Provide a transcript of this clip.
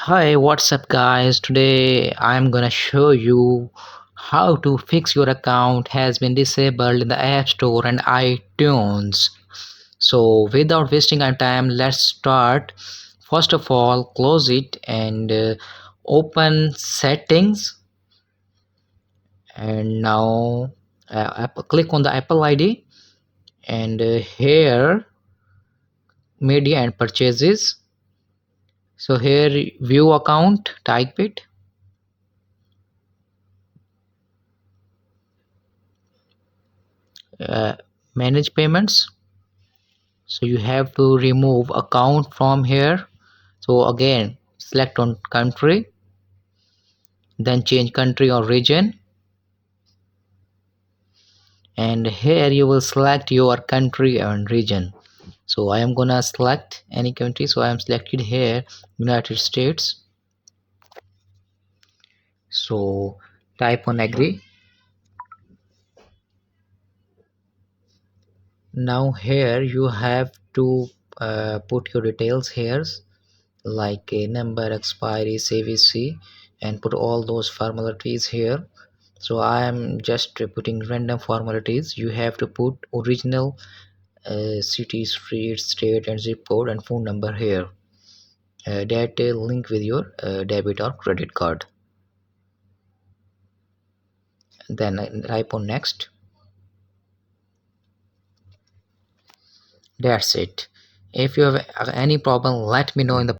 Hi, what's up, guys? Today I'm gonna show you how to fix your account has been disabled in the App Store and iTunes. So, without wasting our time, let's start. First of all, close it and open settings. And now, click on the Apple ID and here media and purchases. So here view account, type it. uh, Manage payments. So you have to remove account from here. So again, select on country, then change country or region, and here you will select your country and region. So I am gonna select any country, so I am selected here United States. So type on agree. Now here you have to put your details here, like a number, expiry, CVC, and put all those formalities here. So I am just putting random formalities. You have to put original city, street, state, and zip code and phone number here that link with your debit or credit card. Then type on next. That's it. If you have any problem, let me know in the